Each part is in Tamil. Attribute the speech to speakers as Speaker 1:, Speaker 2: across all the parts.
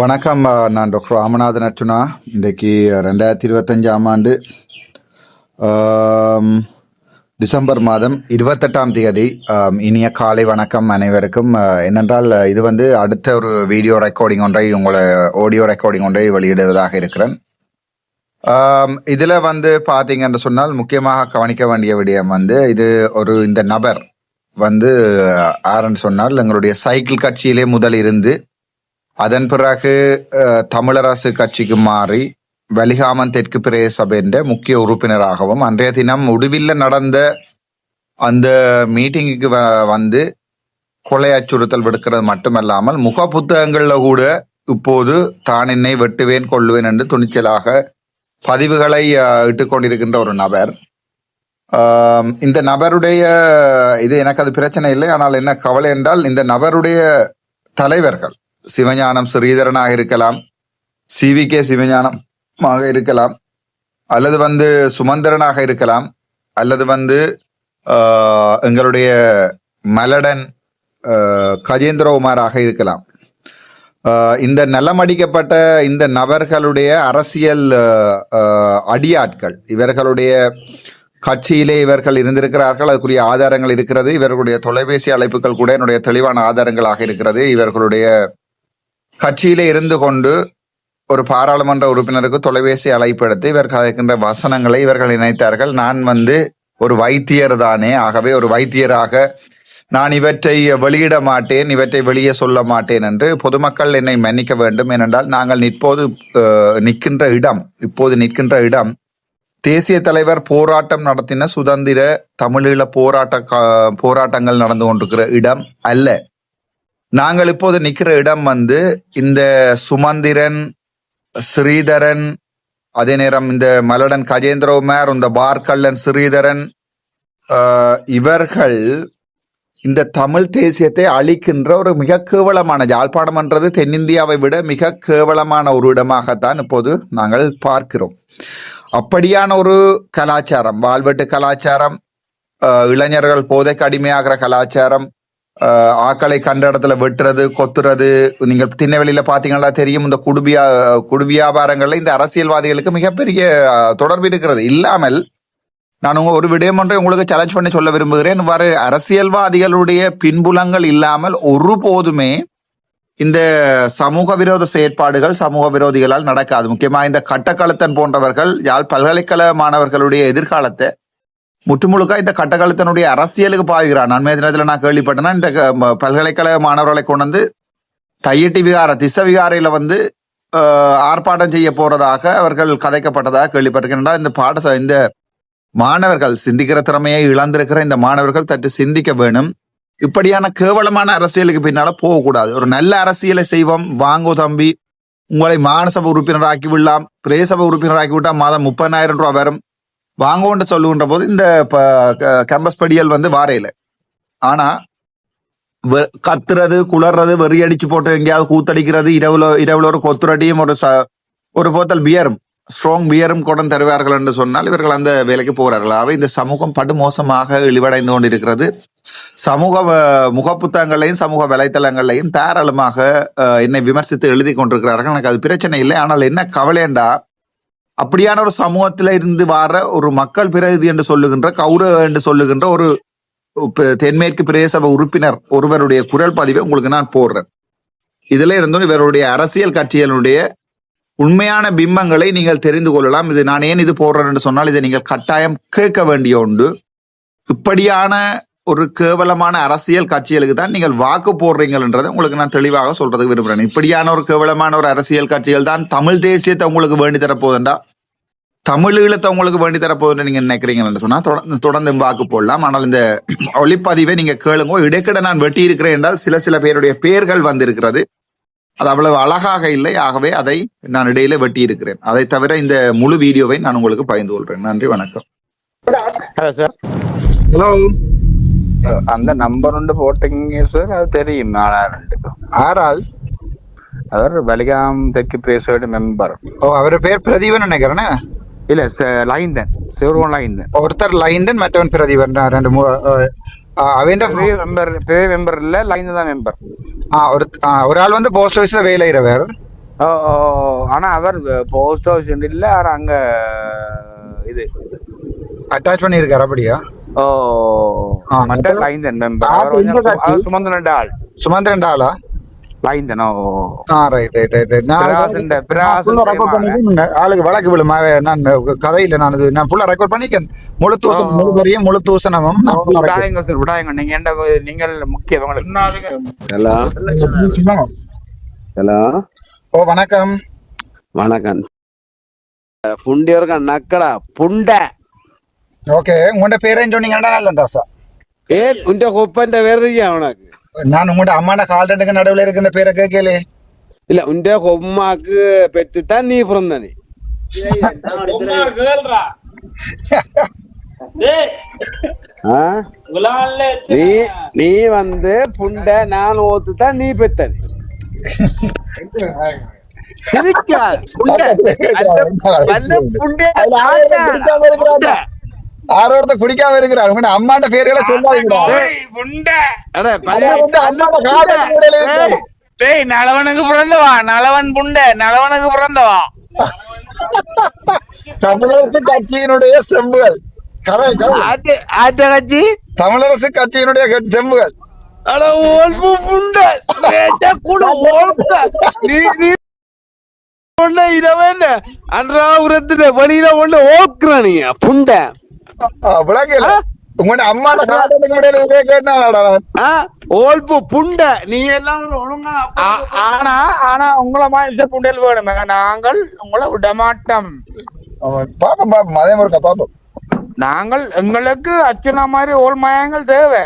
Speaker 1: வணக்கம். நான் டாக்டர் ராமநாதன் அர்ச்சுனா. இன்றைக்கு 2025ஆம் ஆண்டு டிசம்பர் மாதம் 28ஆம் தேதி. இனிய காலை வணக்கம் அனைவருக்கும். என்னென்றால் இது அடுத்த ஒரு வீடியோ ரெக்கார்டிங் ஒன்றை ஆடியோ ரெக்கார்டிங் ஒன்றை வெளியிடுவதாக இருக்கிறேன். இதில் பார்த்தீங்கன்னு சொன்னால் முக்கியமாக கவனிக்க வேண்டிய விடயம் இது இந்த நபர் யாருன்னு சொன்னால் எங்களுடைய சைக்கிள் கட்சியிலே முதல் இருந்து அதன் பிறகு தமிழரசு கட்சிக்கு மாறி வலிகாமன் தெற்கு பிரதேச சபையின் முக்கிய உறுப்பினராகவும் அன்றைய தினம் உடுவில்ல நடந்த அந்த மீட்டிங்குக்கு கொலை அச்சுறுத்தல் விடுக்கிறது மட்டுமல்லாமல் முக புத்தகங்கள்ல கூட இப்போது தான் என்னை வெட்டுவேன் கொள்ளுவேன் என்று துணிச்சலாக பதிவுகளை இட்டுக்கொண்டிருக்கின்ற ஒரு நபர். இந்த நபருடைய இது எனக்கு அது பிரச்சனை இல்லை. ஆனால் என்ன கவலை என்றால் இந்த நபருடைய தலைவர்கள் சிவஞானம் ஸ்ரீதரனாக இருக்கலாம், CVK சிவஞானமாக இருக்கலாம், அல்லது சுமந்திரனாக இருக்கலாம், அல்லது எங்களுடைய மலடன் கஜேந்திரகுமாராக இருக்கலாம். இந்த நலமடிக்கப்பட்ட இந்த நபர்களுடைய அரசியல் அடியாட்கள், இவர்களுடைய கட்சியிலே இவர்கள் இருந்திருக்கிறார்கள். அதுக்குரிய ஆதாரங்கள் இருக்கிறது. இவர்களுடைய தொலைபேசி அழைப்புகள் கூட என்னுடைய தெளிவான ஆதாரங்களாக இருக்கிறது. இவர்களுடைய கட்சியிலே இருந்து கொண்டு ஒரு பாராளுமன்ற உறுப்பினருக்கு தொலைபேசி அழைப்பு எடுத்து இவர்கள் அழைக்கின்ற வசனங்களை இவர்கள் நினைத்தார்கள். நான் ஒரு வைத்தியர் தானே, ஆகவே ஒரு வைத்தியராக நான் இவற்றை வெளியிட மாட்டேன், இவற்றை வெளியே சொல்ல மாட்டேன் என்று பொதுமக்கள் என்னை மன்னிக்க வேண்டும். ஏனென்றால் நாங்கள் இப்போது நிற்கின்ற இடம் தேசிய தலைவர் போராட்டம் நடத்தின சுதந்திர தமிழீழ போராட்டங்கள் நடந்து கொண்டிருக்கிற இடம் அல்ல. நாங்கள் இப்போது நிற்கிற இடம் இந்த சுமந்திரன், ஸ்ரீதரன், அதே நேரம் இந்த மலடன் கஜேந்திரகுமார், இந்த பார்கல்லன் ஸ்ரீதரன், இவர்கள் இந்த தமிழ் தேசியத்தை அழிக்கின்ற ஒரு மிக கேவலமான, யாழ்ப்பாணம் என்றது தென்னிந்தியாவை விட மிக கேவலமான ஒரு இடமாகத்தான் இப்போது நாங்கள் பார்க்கிறோம். அப்படியான ஒரு கலாச்சாரம், வாழ்வெட்டு கலாச்சாரம், இளைஞர்கள் போதைக்கு அடிமையாகிற கலாச்சாரம், ஆக்களை கண்ட இடத்துல வெட்டுறது, கொத்துறது. நீங்கள் திண்ணவெளியில பாத்தீங்கன்னா தெரியும், இந்த குடு வியாபாரங்கள்ல இந்த அரசியல்வாதிகளுக்கு மிகப்பெரிய தொடர்பு இருக்கிறது. இல்லாமல் நான் ஒரு விடயம் ஒன்றை உங்களுக்கு சேலஞ்ச் பண்ணி சொல்ல விரும்புகிறேன். அரசியல்வாதிகளுடைய பின்புலங்கள் இல்லாமல் ஒருபோதுமே இந்த சமூக விரோத செயற்பாடுகள் சமூக விரோதிகளால் நடக்காது. முக்கியமாக இந்த கட்டக்கழுத்தன் போன்றவர்கள் யாழ் பல்கலைக்கழக மாணவர்களுடைய எதிர்காலத்தை முற்றுமுழுக்க இந்த கட்டக்கழுத்தனுடைய அரசியலுக்கு பாய்கிறான். அண்மைய தினத்தில் நான் கேள்விப்பட்டேன்னா இந்த பல்கலைக்கழக மாணவர்களை கொண்டு தையிட்டி விகார திச விகாரையில ஆர்ப்பாட்டம் செய்ய போறதாக அவர்கள் கதைக்கப்பட்டதாக கேள்விப்பட்டிருக்கின்றனர். இந்த மாணவர்கள் சிந்திக்கிற திறமையை இழந்திருக்கிற இந்த மாணவர்கள் சற்று சிந்திக்க வேணும். இப்படியான கேவலமான அரசியலுக்கு பின்னால போகக்கூடாது. ஒரு நல்ல அரசியலை செய்வோம். வாங்கோ தம்பி, உங்களை மாநசபை உறுப்பினராக்கி விடலாம், பிரதேசபை உறுப்பினராக்கி விட்டா மாதம் 30,000 ரூபாய் வரும், வாங்கோன்னு சொல்லுகின்ற போது இந்த கேம்பஸ் படியல் வாரையில. ஆனா கத்துறது, குளர்றது, வெறி அடிச்சு போட்டு எங்கேயாவது கூத்தடிக்கிறது, இரவுல ஒரு கொத்துரடியும் ஒரு போத்தல் பியரும் ஸ்ட்ராங் பியரும் கொண்டு தருவார்கள் என்று சொன்னால் இவர்கள் அந்த வேலைக்கு போகிறார்கள். அவை இந்த சமூகம் படுமோசமாக இழிவடைந்து கொண்டிருக்கிறது. சமூக முகப்புத்தகங்களையும் சமூக வலைத்தளங்களையும் தாராளமாக என்னை விமர்சித்து எழுதி கொண்டிருக்கிறார்கள். எனக்கு அது பிரச்சனை இல்லை. ஆனால் என்ன கவலைண்டா, அப்படியான ஒரு சமூகத்தில இருந்து வர ஒரு மக்கள் பிரதிநிதி என்று சொல்லுகின்ற, கௌரவ என்று சொல்லுகின்ற ஒரு தென்மேற்கு பிரதேச உறுப்பினர் ஒருவருடைய குரல் பதிவை உங்களுக்கு நான் போடுறேன். இதுல இருந்தும் இவருடைய அரசியல் கட்சிகளுடைய உண்மையான பிம்பங்களை நீங்கள் தெரிந்து கொள்ளலாம். இது நான் ஏன் இது போடுறேன் என்று சொன்னால் இதை நீங்கள் கட்டாயம் கேட்க வேண்டிய உண்டு. இப்படியான ஒரு கேவலமான அரசியல் கட்சிகளுக்கு தான் நீங்கள் வாக்கு போடுறீங்கன்றதை உங்களுக்கு நான் தெளிவாக சொல்றதுக்கு விரும்புகிறேன். இப்படியான ஒரு கேவலமான ஒரு அரசியல் கட்சிகள் தான் தமிழ் தேசியத்தை உங்களுக்கு வேண்டி தரப்போகுதுண்டா, தமிழ் ஈழத்தை உங்களுக்கு வேண்டி தரப்போகுதுன்னு நீங்க நினைக்கிறீங்கன்னு சொன்னா தொடர்ந்து வாக்கு போடலாம். ஆனால் இந்த ஒளிப்பதிவை நீங்க கேளுங்க. இடைக்கிட நான் வெட்டி இருக்கிறேன் என்றால் சில பேருடைய பெயர்கள் வந்திருக்கிறது. அது அவ்வளவு அழகாக இல்லை. ஆகவே அதை நான் இடையில வெட்டி இருக்கிறேன். அதை தவிர இந்த முழு வீடியோவை நான் உங்களுக்கு பகிர்ந்து கொள்றேன். நன்றி, வணக்கம்.
Speaker 2: ஹலோ,
Speaker 3: அந்த நம்பர் ஒன்று போட்டீங்க சார், அது தெரியும்.
Speaker 1: ஆறால்
Speaker 3: அவர் வலிகாம் தெற்கு பிரதேச மெம்பர்.
Speaker 1: அவர் பேர் பிரதீபன் நினைக்கிறேன்.
Speaker 3: இல்ல, லைந்தன், சிவருவன் லைந்தன்.
Speaker 1: ஒருத்தர் லைந்தன், மற்றவன் பிரதீபன். ரெண்டு
Speaker 3: மெம்பர் இல்ல, லைந்தன் தான் மெம்பர்.
Speaker 1: ஒரு ஆள் போஸ்ட் ஆபீஸ்ல வேலை செய்றவர்.
Speaker 3: ஓ ஓ, ஆனா அவர் போஸ்ட் ஆஃபீஸ் இல்ல, ஆனா அங்க இது
Speaker 1: அட்டாச் பண்ணியிருக்காரு அப்படியா?
Speaker 3: ஓ
Speaker 1: ஆ,
Speaker 3: மற்ற
Speaker 1: அப்ப
Speaker 3: லைந்தன் மெம்பர்
Speaker 1: ஆ,
Speaker 3: அவர்
Speaker 1: இப்ப இந்த
Speaker 3: கொஞ்சம்
Speaker 1: கட்சி
Speaker 3: சுமந்திரன் ஆள்
Speaker 1: சுமந்திரன் ஆளா?
Speaker 3: லைந்தன். ஓ
Speaker 1: ரைட். நான்
Speaker 3: பிராசன்
Speaker 1: ஃபுல்லா ரெக்கார்ட் பண்ணிட்டு ஆளுக்கு வழக்கு விழுமா? நான் கதையில நான் ஃபுல்லா ரெக்கார்ட் பண்ணிக்கேன். முழு தூசணம், முழு வரியும் முழு தூசணமும் நான் full ஆ record
Speaker 3: விடாதீங்க சார், விடாதீங்க. நீங்க என்ன, நீங்கள் முக்கிய
Speaker 2: ஹலோ
Speaker 1: பண்ணிக்கேன்.
Speaker 2: ஹலோ
Speaker 1: ஓ வணக்கம்.
Speaker 2: வணக்கம். புண்டியவர்க நக்கடா புண்ட
Speaker 1: ஓகே, உங்களோட பேரேன்னு சொன்னீங்கன்னா நல்ல சார்.
Speaker 2: ஏன் உண்ட கொப்பன்ற வேறதையா உனக்கு?
Speaker 1: நான் உங்களோட அம்மாண்ட கால் ரெண்டுக்கு நடுவில் இருக்கிற பேரை கேட்கலே.
Speaker 2: இல்ல உண்ட கொம்மாக்கு பெத்துத்தான் நீ பிறந்தனே. ஆ? நீ நீ வந்து புண்ட நான் ஓத்துதான் நீ பெத்தனே. சிரிக்காத புண்ட வல்ல புண்ட புண்ட.
Speaker 1: ஆரோட குடிக்காம இருக்கிறார். உங்களோட அம்மாண்ட பேர்களை சொல்லாதீங்களா?
Speaker 2: அட பழைய
Speaker 1: அம்மாண்ட கால் ரெண்டு நடுவுல
Speaker 3: டேய், நலவனுக்கு பிறந்தவா, நலவன் புண்ட, நலவனுக்கு பிறந்தவா.
Speaker 1: தமிழரசு கட்சியினுடைய செம்புகள். கதை கதை.
Speaker 3: கட்சி
Speaker 1: தமிழரசு கட்சியினுடைய செம்புகள்.
Speaker 2: அட ஓல்பு புண்ட சேட்ட குடு ஓல்ப நீ நீ ஒண்ணு இரவன் அன்றாபுரத்துல வழியில ஒண்ணு ஓக்குறானியா புண்ட.
Speaker 1: விளக்கல. உங்களோட அம்மாண்ட கால் ரெண்டுக்கு முடியல கேட்டாடா.
Speaker 2: ஓல்பு புண்ட நீ எல்லாம் ஒழுங்கா
Speaker 3: ஆனா ஆனா உங்களை மாதிரி புண்டல் வேணுமே, நாங்கள் உங்களை விட மாட்டோம்.
Speaker 1: பாப்போம் பாப்போம், அதே மாதிரி பாப்போம்.
Speaker 3: நாங்கள் எங்களுக்கு அர்ச்சனா மாதிரி ஓல் மயங்கள் தேவை.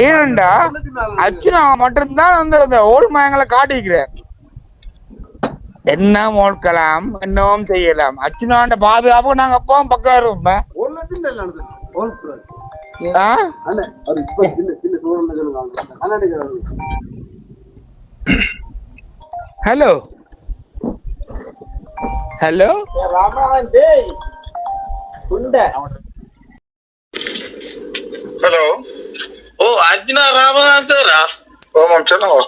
Speaker 3: ஏனண்டா அர்ச்சனா மட்டும்தான் அந்த ஓல் மயங்களை காட்டிக்கிறேன். என்ன மோட்கலாம், என்னவும் செய்யலாம். அர்ச்சனாண்ட பாதுகாப்பு நாங்க எப்பவும் பக்கம் இருப்போம். Hello hello
Speaker 1: hello.
Speaker 4: ஓ அர்ஜுனா ராமதாஸ் சாரா?
Speaker 1: ஓமாம், சொல்லுங்க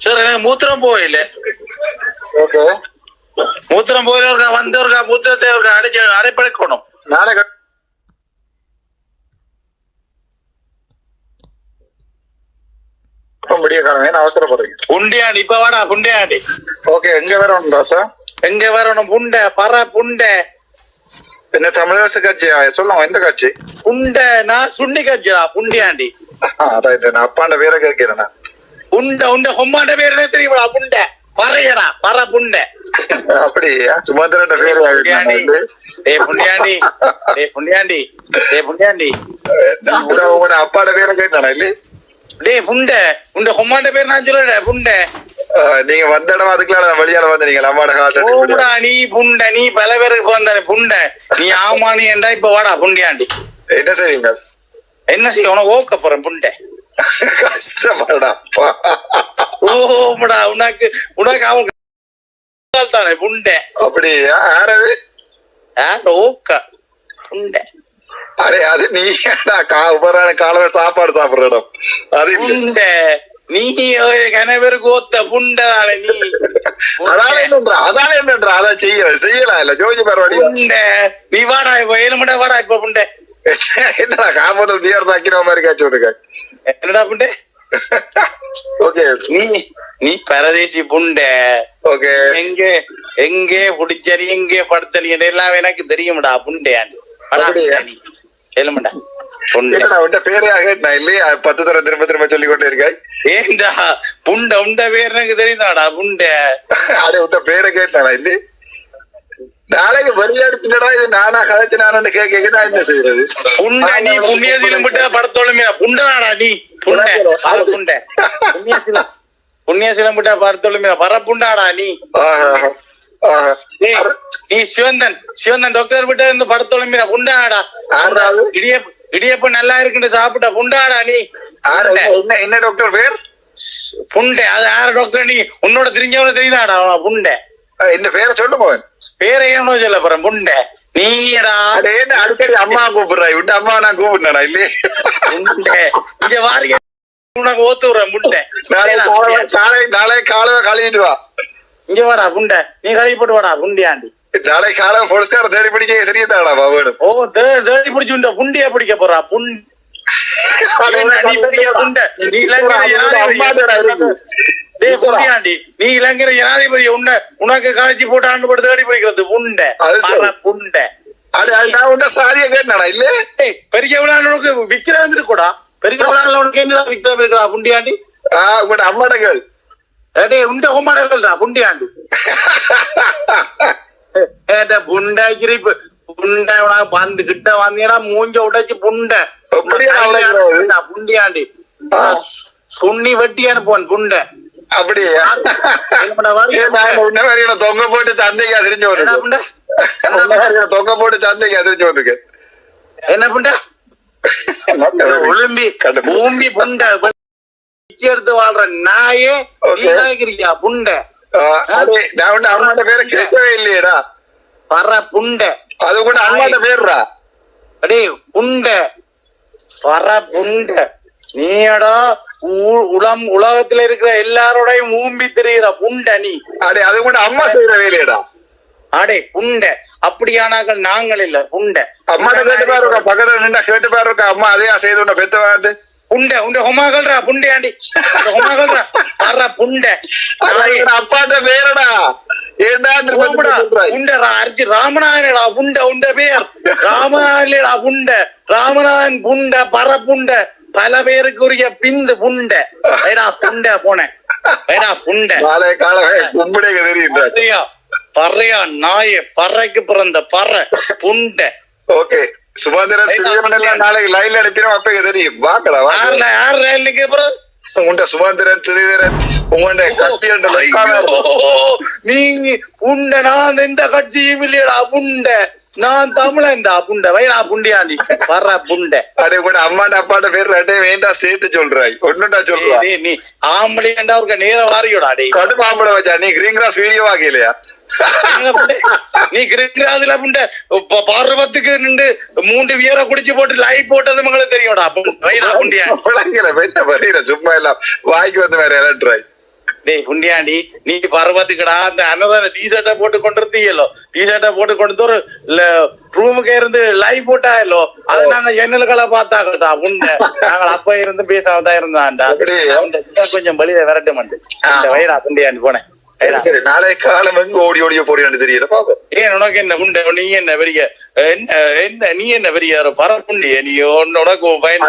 Speaker 4: சார், எனக்கு மூத்திரம் போயில.
Speaker 1: ஓகே,
Speaker 4: மூத்திரம் போயில இருக்கா, வந்தவருக்கா மூத்திரத்தை அடிச்சு அடைப்படைக்கணும்.
Speaker 1: நாளை முடியக்காரங்க அவசரப்படுறீங்க.
Speaker 4: புண்டியாண்டி இப்ப வாடா புண்டியாண்டி.
Speaker 1: ஓகே, எங்க வரணும் ராசா?
Speaker 4: எங்க வரணும்? புண்டை பற புண்டை.
Speaker 1: என்ன தமிழரசு கட்சியா? சொல்லுங்க, எந்த கட்சி?
Speaker 4: புண்டை நான் சுண்டி கட்சிடா புண்டியாண்டி.
Speaker 1: ரைட், நான் அப்பாண்ட பேரை கேட்கிறேன்.
Speaker 4: புண்டை உண்ட ஹொம்மாண்ட பேர் என்ன தெரியுமா? புண்டை பறையடா பற புண்டை.
Speaker 1: அப்படியா? சுமந்திரன் பேரு
Speaker 4: புண்டியாண்டி. டே புண்டியாண்டி, டே புண்டியாண்டி, டே புண்டியாண்டி.
Speaker 1: உங்களோட அப்பாட பேரை கேட்டானா இல்ல?
Speaker 4: டே புண்டை உண்ட ஹொம்மாண்ட பேர் நான் சொல்லல புண்டை.
Speaker 1: நீங்க வந்த இடம் அதுக்குள்ள வெளியால வந்தீங்க. அம்மாட
Speaker 4: ஓடா நீ புண்டை, நீ பல பேருக்கு பிறந்தானே புண்டை. நீ ஆமா நீ என்றா இப்ப வாடா புண்டியாண்டி.
Speaker 1: என்ன செய்வீங்க?
Speaker 4: என்ன செய்ய உனக்கு ஓக்க போறேன் புண்டை.
Speaker 1: கஷ்டமாடா.
Speaker 4: ஓடா உனக்கு உனக்கு அவங்க தானே புண்டை.
Speaker 1: அப்படியா? யாரது?
Speaker 4: ஓக்க புண்டை.
Speaker 1: அரே, அது நீ உபரான காலமே சாப்பாடு சாப்பிடுற இடம் அது
Speaker 4: புண்டை. நீ கணவருக்கு ஓத்த புண்டை தானே நீ.
Speaker 1: அதான என்னன்ற அதை செய்யலாம் இல்ல ஜோதி பரவாடி
Speaker 4: புண்டை. நீ வாடா இப்ப 7 மணி வாடா இப்ப புண்டை.
Speaker 1: என்னடா காமதல் பியர் தாக்கிற மாதிரி காட்சி விட்டுருக்க.
Speaker 4: என்னடா புண்டை?
Speaker 1: ஓகே,
Speaker 4: நீ பரதேசி புண்டை.
Speaker 1: ஓகே,
Speaker 4: எங்கே புடிச்சனி எங்கே படுத்தனி எல்லாம் எனக்கு தெரியும்டா புண்டையாண்டி. எலுமண்டா
Speaker 1: பேரையா கேட்டா இல்லையா? 10 தரம் திரும்ப திரும்ப சொல்லி கொண்டே இருக்காய்.
Speaker 4: ஏண்டா புண்டை உண்ட பேர் எனக்கு தெரியுதாடா புண்டை.
Speaker 1: அடே, உண்ட பேரை கேட்டாடா இல்ல? நாளைக்கு வரியாடுத்துடா இது நானா கதைச்சு நானு கேட்க நான் என்ன செய்யறது?
Speaker 4: புண்டை நீ புண்ணியசீலம் விட்ட படத்தோளுமே புண்டதாடா நீ புண்டை பர புண்டை. புண்ணியசீலம் விட்ட படத்தோளுமே பர புண்டாடா நீ. நீ சிவந்தன் டாக்டர் விட்ட இருந்து படத்தோளுமே புண்டாடா. இடியப்ப நல்லா இருக்குன்னு சாப்பிட்ட புண்டாடா நீ.
Speaker 1: என்ன டாக்டர் பேர்?
Speaker 4: புண்டை. அது யார டாக்டர்? நீ உன்னோட தெரிஞ்சவன தெரியுதாடா புண்டை.
Speaker 1: என்ன பேரை சொல்லு போன்.
Speaker 4: பேரை ஏனோ சொல்ல போறேன் புண்டை. நீடா
Speaker 1: அடிக்கடி அம்மா கூப்பிடுறாய் விட்டு அம்மா நான் கூப்பிடுனா இல்லையே?
Speaker 4: புண்டை இங்க வாரிய உனக்கு ஓத்து விடுறேன் புண்டை.
Speaker 1: நாளை காலையில கழுவிட்டு வா.
Speaker 4: இங்க வாடா புண்டை, நீ கழுவி போட்டு வாடா புண்டியாண்டி.
Speaker 5: நாளை காலம் போலீஸ்கார தேடி பிடிக்க தெரியத்தாடா வேணும்.
Speaker 4: ஓ தேடி பிடிச்சு இந்த புண்டிய பிடிக்க போறா புண்டி. நீ பெரிய புண்டை, நீ இலங்கை ஜனாதிபதி. டேய் புண்டியாண்டி, நீ இலங்கை ஜனாதிபதி, உனக்கு காய்ச்சி போட்டு ஆண்டு போட்டு தேடி பிடிக்கிறது புண்டை புண்டை.
Speaker 5: நான் உன்ன சாரியா கேட்டாடா இல்ல
Speaker 4: பெரிய விழாவுக்கு விக்ரம் இருக்கா? பெரிய விழாவில் உனக்கு என்னதான் விக்ரம் இருக்கா புண்டியாண்டி?
Speaker 5: உங்களோட அம்மாடங்கள்
Speaker 4: உண்ட ஹோமாடா புண்டியாண்டி. புண்டை கிரிப்பு புண்டை வந்து கிட்ட வந்தீங்கன்னா மூஞ்ச உடைச்சு புண்டை புண்டியாண்டி சுண்ணி வெட்டி அனுப்புவான் புண்டை.
Speaker 5: அப்படியா தொங்க போட்டு சந்தைக்கு அதிரிஞ்சு தொங்க போட்டு சந்தைக்கு அதிரிஞ்சு ஒன்றுக்கு
Speaker 4: என்ன புண்டை ஒழும்பி பூம்பி புண்டை எடுத்து வாழ்ற நாயே நீக்கிறியா புண்டை.
Speaker 5: அம்மாட்ட பேரை கேட்கவே இல்லையடா
Speaker 4: பற புண்டை.
Speaker 5: அது கூட அம்மாட்ட பேருடா
Speaker 4: அடே புண்டை பற புண்டை. நீடா உலகத்துல இருக்கிற எல்லாரோடையும் ஊம்பி தெரிகிற புண்டை நீ.
Speaker 5: அடே அது கூட அம்மா செய்யற வேலையடா.
Speaker 4: அடே புண்டை அப்படியானாக்கள் நாங்கள் இல்ல புண்டை.
Speaker 5: அம்மாட்ட கேட்டு பாருக்கா, பக்கத்துல நின்றா கேட்டு பாருக்கா, அம்மா அதையா செய்து பெத்த வேண்டு
Speaker 4: புண்டை உண்ட ஹொமாகல்ரா புண்டையாண்டி ஹொமாகல்ரா பற புண்டை.
Speaker 5: அப்பாட்ட பேரடா
Speaker 4: ராமநாதனடா புண்டை உண்ட பேர் ராமநாதனடா புண்டை. ராமநாதன் புண்டை பற புண்டை பல பேருக்குரிய பிந்து புண்டை. வைடா புண்டை போனேன் வைடா புண்டை
Speaker 5: தெரியும்
Speaker 4: பறையா நாய பறைக்கு பிறந்த பறை புண்டை.
Speaker 5: ஓகே சுமந்திரன் நாளைக்கு லைன்ல அனுப்பிடும் அப்ப தெரியும் வாக்கடா.
Speaker 4: யார் லைனுக்கு அப்புறம்
Speaker 5: உண்ட சுமந்திரன் ஸ்ரீதரன் உங்களோட கட்சி
Speaker 4: நீங்க புண்டை. நான் எந்த கட்சியும் இல்லையடா புண்டை. நான் தமிழன்டா புண்டை. வைடா புண்டியாண்டி வர்ற புண்டை.
Speaker 5: அடே கூட அம்மாட்ட அப்பாட்ட பேர் ரெண்டே வேண்டாம் சேர்த்து சொல்றாய் ஒண்ணுடா சொல்றா.
Speaker 4: நீ ஆம்பளைண்டா ஒரு நேர வாரியோடா. டே
Speaker 5: கடும் ஆம்பளை வச்சா நீ கிரீன் கிராஸ் வீடியோ ஆகலையா?
Speaker 4: நீ கிரீன் கிராஸ்ல புண்டை பார்வத்துக்கு நின்று 3 வியரை குடிச்சு போட்டு லைட் போட்டது உங்களுக்கு தெரியும்டா. வைடா புண்டியாண்டி
Speaker 5: சும்மா எல்லாம் வாய்க்கு வந்து வேற எலக்ட்ராய்.
Speaker 4: டேய் புண்டியாண்டி நீ பருவத்துக்குடா அந்த அன்னதான டிஷர்ட்டை போட்டு கொண்டிருந்தீங்களோ டிஷர்ட்டை போட்டு கொண்டு ஒரு ரூமுக்கு இருந்து லைவ் போட்டாயல்லோ அது நாங்க ஜன்னல்களை பார்த்தாக்கட்டா புண்டை. நாங்கள் அப்ப இருந்து பேசாமதான் இருந்தான்டா. கொஞ்சம் வெளியில விரட்ட மாட்டேன் வைடா புண்டியாண்டி போனேன்.
Speaker 5: நாளை காலம் எங்க ஓடி ஓடிய போறியான்னு தெரியல பாப்பா.
Speaker 4: ஏன் உனக்கு என்ன புண்டை? நீ என்ன பெரிய நீ என்ன பெரிய பரப்புண்டிய நீ உனக்கு
Speaker 5: பயன்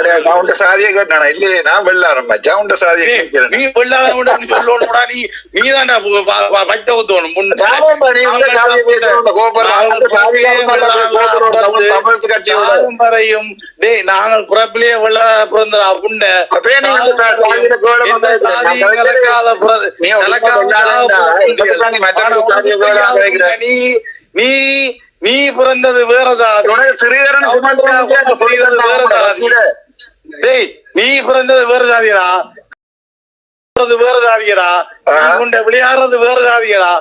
Speaker 5: சாதியை கேட்டானா இல்லையே நான் வெள்ளாரம் உண்ட சாதியை
Speaker 4: நீ வெள்ளாரம் சொல்லணும்டா. நீதான்டா பச்சை ஊத்தணும் பாரம்பரியம். டேய் நாங்கள் பிறப்பிலேயே வெள்ளா பிறந்தா புண்டை. நீ பிறந்தது வேறதான். டேய் நீ பிறந்தது வேற ஜாதியடா வேற ஜாதியடா. உண்ட விளையாடுறது வேற ஜாதியடா.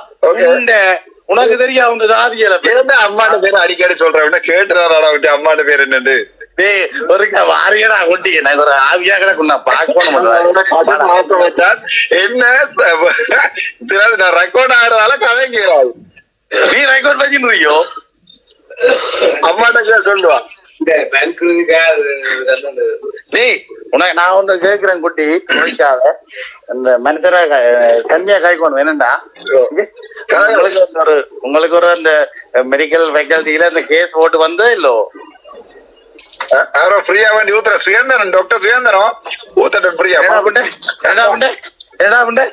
Speaker 4: உனக்கு தெரியா உங்க ஜாதியல
Speaker 5: அம்மாட்ட பேர் அடிக்கடி சொல்றேன் கேட்டுறாடா விட்டு அம்மாட்ட பேர் என்னன்னு.
Speaker 4: டேய் ஒரு வாரியடா கொட்டி எனக்கு ஒரு ஆவியா கிடக்கும் நான்
Speaker 5: பார்க்க என்ன நான் ரெக்கார்ட் ஆகிறதால கதை கேட்காது.
Speaker 4: நீ ரெக்கார்ட் பண்ணியோ
Speaker 5: அம்மாட்ட சொல்லுவா.
Speaker 4: டேய் உனக்கு நான் ஒன்று கேட்கிறேன் குட்டி முடிக்காத இந்த மனுஷரா கம்மியா காய்க்கணும் என்னண்டா. உங்களுக்கு ஒரு அந்த மெடிக்கல் ஃபேக்கல்ட்டியில இந்த கேஸ் போட்டு வந்தோ இல்லோ
Speaker 5: யாரோ ஃப்ரீயா வேண்டி ஊத்துற சுயந்தரன் டாக்டர் சுயந்தரம் ஊத்தட்டும் ஃப்ரீயா.
Speaker 4: என்ன புண்டை என்ன புண்டை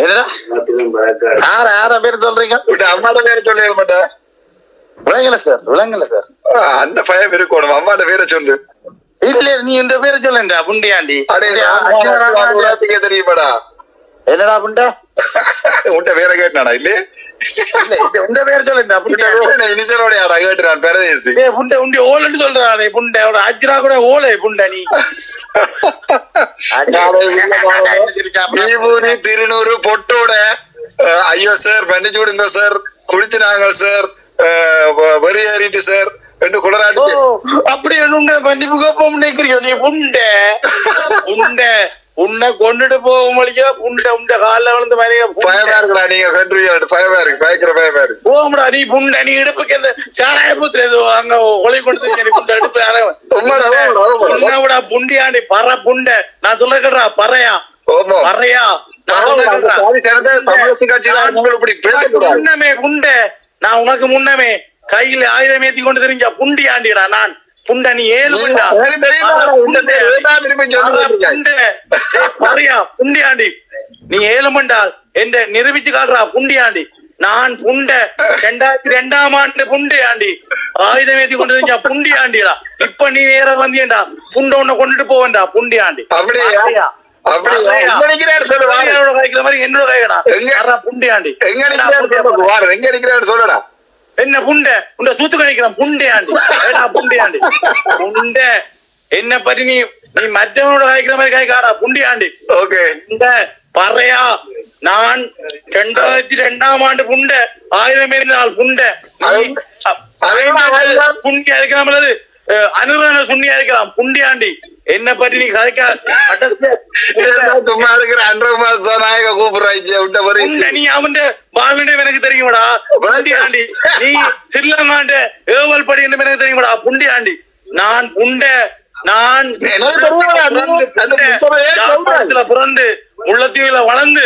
Speaker 4: என்னடா யார பேர் சொல்றீங்க?
Speaker 5: அம்மாட்ட பேரை சொல்ல மாட்டேன்.
Speaker 4: விளங்கல சார் விளங்கல சார்.
Speaker 5: அந்த பயம் இருக்கணும் அம்மாட்ட பேரை சொல்லு.
Speaker 4: இல்ல நீ என்ற பேரை சொல்லுண்டா புண்டியாண்டி.
Speaker 5: தெரியுமாடா
Speaker 4: என்னடா புண்டை
Speaker 5: உண்ட பேரை கேட்டானா இல்ல
Speaker 4: உண்ட பேர் சொல்லுண்டா
Speaker 5: இனிஷியலோடா கேட்டுறான் பேரதேசி
Speaker 4: புண்டை உண்டி ஓலன்னு சொல்றானே புண்டை அஜிரா கூட ஓலை புண்டை நீ
Speaker 5: திருநூறு பொட்டோட ஐயோ சார் மன்னிச்சு விடுங்க சார் குடிச்சுனாங்க சார் வெளியேறிட்டு சார் ரெண்டு குளர
Speaker 4: ஓ
Speaker 5: அடிச்சு
Speaker 4: அப்படி உன்னை மன்னிப்பு கோப்பம் நினைக்கிறியோ நீ புண்டை புண்டை உன்னை கொண்டுட்டு போக முடியா புண்டை உண்ட காலில் விழுந்து
Speaker 5: பயமா இருக்குடா நீங்க கண்டுபிடிக்க பயமா இருக்கு பயங்கர பயமா இருக்கு
Speaker 4: போகமுடா நீ புண்டை நீ இடுப்புக்கு எந்த சாராய பூத்துல ஏதோ அங்க ஒளி கொடுத்து புண்டை எடுப்பு புண்டியாண்டி பற புண்டை நான் சொல்லுறா பறையா பறையா முன்னமே புண்டை நான் உனக்கு முன்னமே கையில ஆயுதம் ஏத்தி கொண்டு தெரிஞ்ச புண்டி ஆண்டிடா நான் புண்டை நீ ஏழு பறையா புண்டியாண்டி நீ ஏழுமண்டால் என்ற நிரூபிச்சு காட்டுறா புண்டியாண்டி நான் புண்டை 2002ஆம் ஆண்டு புண்டியாண்டி ஆயுதம் ஏத்தி கொண்டு தெரிஞ்சா புண்டியாண்டிடா இப்ப நீ வேற வந்தியண்டா புண்டை உன்னை கொண்டுட்டு போவேண்டா புண்டியாண்டி
Speaker 5: அப்படியா சொல்லடா
Speaker 4: என்ன புண்டை உண்ட சூத்து கணிக்கிறான் புண்டையாண்டி புண்டையாண்டி புண்டை என்ன பத்தி நீ நீ மற்றவனோட காய்க்கிற மாதிரி காய்க்காடா புண்டியாண்டி பறையா நான் 2002ஆம் ஆண்டு புண்டை ஆயுதம் ஏறினால் புண்டை புண்டி அரைக்கிறாமல்லது அனுரான சுண்ணியா இருக்கலாம் புண்டியாண்டி என்ன பத்தி நீ கதைக்க
Speaker 5: சும்மா இருக்கிற நாயக கூப்பிடுறாங்க
Speaker 4: நீ அவன் பாவிண்ட எனக்கு தெரியுமாடா புண்டியாண்டி நீ ஸ்ரீலங்காண்ட ஏவல் படி என்று எனக்கு தெரியுமாடா புண்டியாண்டி நான் புண்டை நான் பிறந்து முள்ளத்தீவில வளர்ந்து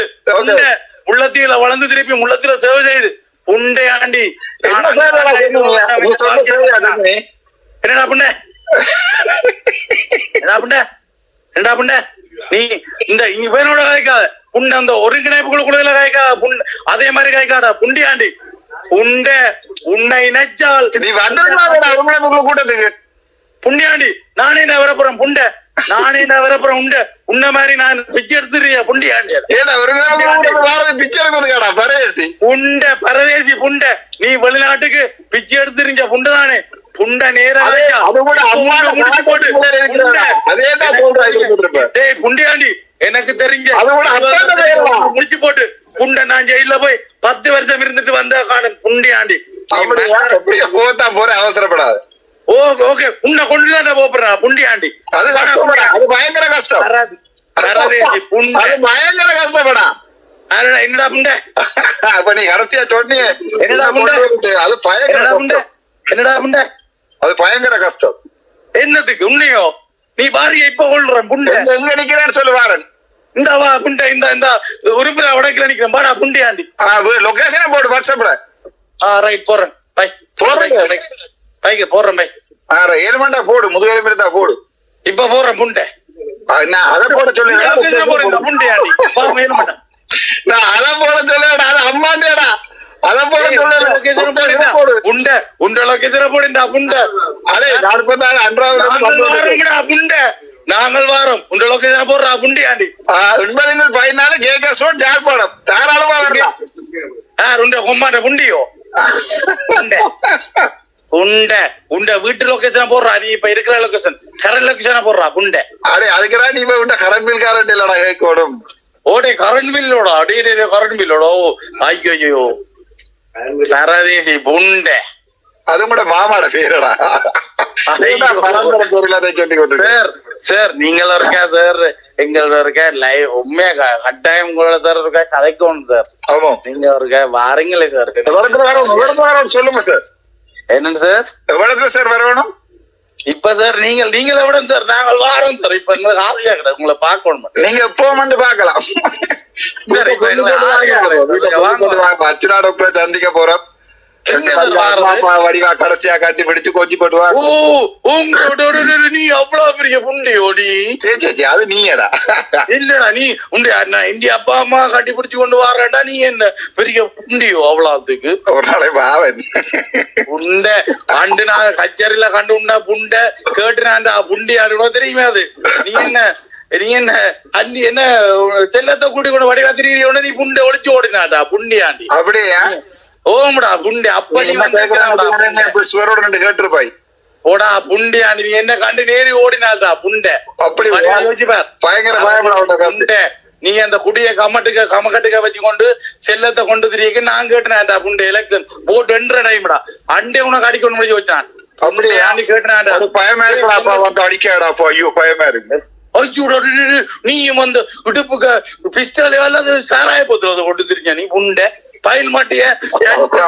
Speaker 4: முள்ளத்தீவில வளர்ந்து திருப்பி முள்ளத்தீவில சேவை செய்து புண்டையாண்டி என்னடா புண்ட என்னடா புண்ட நீ இந்த இங்க பேரோட காய்க்காத புண்ட அந்த ஒருங்கிணைப்புக்குள்ள கூட காய்க்காத புண்ட அதே மாதிரி காய்க்காடா புண்டியாண்டி புண்ட உன்னை நினைச்சால்
Speaker 5: நீ கூட்டத்துக்கு
Speaker 4: புண்டியாண்டி நானே நான் வரப்போறேன் புண்ட நானே நான் வரப்போறேன் உண்ட உன்ன மாதிரி நான் பிச்சை எடுத்துறியா புண்டியாண்டி புண்ட பரதேசி புண்ட நீ வெளிநாட்டுக்கு பிச்சை எடுத்துருங்க புண்டதானே புண்ட நேரா புண்டியாண்டி எனக்கு தெரிஞ்ச முடிச்சு போட்டு புண்ட நான் ஜெயில போய் 10 வருஷம் இருந்துட்டு வந்த காணும் புண்டியாண்டி
Speaker 5: அவசரப்படாது
Speaker 4: ஓகே உன்னை கொண்டுதான் போறா புண்டியாண்டி
Speaker 5: அது பயங்கர கஷ்டம் பயங்கர கஷ்டப்படா
Speaker 4: என்னடா புண்டை
Speaker 5: அப்ப நீ கடைசியா சொன்னியே
Speaker 4: என்னடா புண்டை
Speaker 5: அது பயங்கர
Speaker 4: என்னடா புண்டை
Speaker 5: அது பயங்கர கஷ்டம்
Speaker 4: என்னத்துக்கு உன்னையோ நீ பாருங்க இப்ப கொள்ற புண்டை
Speaker 5: எங்க நிக்கிறேன்னு சொல்லுவாரன்
Speaker 4: இந்த வா புண்டை இந்த உறுப்பினர் உடைக்கல நிக்கிறேன் பாடா புண்டியாண்டி
Speaker 5: லொகேஷனை போடு வாட்ஸ்அப்ல
Speaker 4: ரைட் போறேன் பை பைக்கு போடுறேன் பை
Speaker 5: 7 மண்டா போடு முதுகெலும்பு இருந்தா போடு
Speaker 4: இப்ப போடுறேன் புண்டை
Speaker 5: நான் அதை போட சொல்லி
Speaker 4: புண்டியாண்டி 7 மண்டா
Speaker 5: நான் அதை போட சொல்லடா அது அம்மாண்டேடா அத போட சொல்லல
Speaker 4: உண்ட உண்டளவுக்கு எதிர போடுடா புண்டை
Speaker 5: அதே 46
Speaker 4: புண்டை நாங்கள் வாரோம் உண்டளவுக்கு எதிர போடுறா புண்டியாண்டி
Speaker 5: உண்மைகள் பயனால கேகஸோட ஜாழ்ப்பாணம் தாராளமா வரலாம்
Speaker 4: உண்ட கொம்மாண்ட புண்டியோ புண்டை உண்ட வீட்டு லொகேஷன் போடுறா நீ இப்ப இருக்கிற லொகேஷன் கரண்ட் லொகேஷன போடுறா புண்டை
Speaker 5: அடே அதுக்குடா நீ இப்ப உண்ட கரண்ட் பில் காரண்ட் இல்லடா கேட்கணும்
Speaker 4: ஓடே கரண்ட் பில்லோட அடே கரண்ட் பில்லோட ஐயோ பரதேசி புண்டை
Speaker 5: அது கூட மாமாட பேரடா
Speaker 4: சார் நீங்களும் இருக்கா சார் எங்களோட இருக்கா லைவ் உண்மையா கட்டாயம் உங்களோட சார் இருக்கா கதைக்கணும் சார்
Speaker 5: ஆமா
Speaker 4: நீங்க இருக்கா வாரங்களே சார்
Speaker 5: சொல்லுங்க சார்
Speaker 4: என்னங்க சார்
Speaker 5: எவ்வளவு சார் வரணும்
Speaker 4: இப்ப சார் நீங்கள் எவ்வளோ சார் நாங்கள் வாரோம் சார் இப்ப எங்களுக்கு ஆசையா கிடையாது உங்களை பார்க்கணும்
Speaker 5: நீங்க எப்போ வந்து பாக்கலாம் அர்ச்சனா டாக்டர் சந்திக்க போறோம் வடிவா கடைசியா கட்டி பிடிச்சு கொஞ்சி போட்டுவா
Speaker 4: நீ அவ்வளவு பெரிய புண்டியோ நீ
Speaker 5: அது நீடா
Speaker 4: இல்லடா நீ உண்ட இந்திய அப்பா அம்மா கட்டி பிடிச்சு கொண்டு வாரேன்டா நீ என்ன பெரிய புண்டியோ அவ்வளவுக்கு
Speaker 5: ஒரு நாளை பாவன்
Speaker 4: புண்ட ஆண்டு நான் கச்சேரியில கண்டு உண்டா புண்டை கேட்டு நான்டா புண்டி ஆடுனோ தெரியுமே அது நீ என்ன அந்தி என்ன செல்லத்தை கூட்டி கொண்டு வடிவா திரியோட நீ புண்டை ஒளிச்சு ஓடினாடா புண்டியாண்டி
Speaker 5: அப்படியா
Speaker 4: ஓம்டா புண்டி அப்படி
Speaker 5: கேட்டிருப்பாய்
Speaker 4: ஓடா புண்டியாண்டி நீ என்ன கண்டு நேரி ஓடினாடா புண்டை
Speaker 5: அப்படி
Speaker 4: புண்டை நீ அந்த குடிய கமக்கட்டுக்க வச்சு கொண்டு செல்லத்தை கொண்டு திரிக்க நான் கேட்டேன்டா புண்டை எலெக்ஷன் போட்டு 2 டைம்டா அண்டே உனக்கு அடிக்கணும் முடிஞ்சு வச்சான்
Speaker 5: அப்படியா
Speaker 4: கேட்டாண்டா
Speaker 5: ஒரு பயமா இருக்குடாப்பா வந்து அடிக்காடாப்பா ஐயோ பயமா இருக்கு
Speaker 4: நீயும் வந்து இடுப்புக்கு பிஸ்டல் அல்லது சாராய போத்துல கொண்டு தெரிஞ்சா நீ புண்ட பயில் மாட்டிய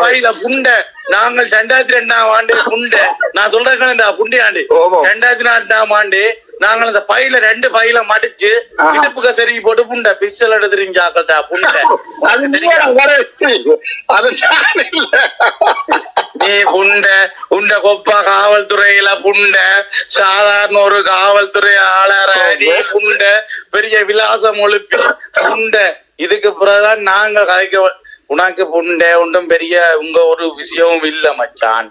Speaker 4: பயில புண்ட நாங்கள் 2002ஆம் ஆண்டு புண்ட நான் சொல்றேன் புண்டையாண்டு 2002ஆம் ஆண்டு நாங்கள் அந்த பையில 2 பையில மடிச்சு இடுப்புக்கு சரி போட்டு புண்ட பிஸ்டல் எடுத்துறீங்கடா புண்ட நீ புண்ட உண்ட கொப்பா காவல்துறையில புண்ட சாதாரண ஒரு காவல்துறை ஆளார நீ புண்ட பெரிய விலாசம் ஒழுப்பி புண்ட இதுக்கு பிறகுதான் நாங்க கதைக்க உனக்கு புண்ட ஒன்றும் பெரிய உங்க ஒரு விஷயமும் இல்ல மச்சான்.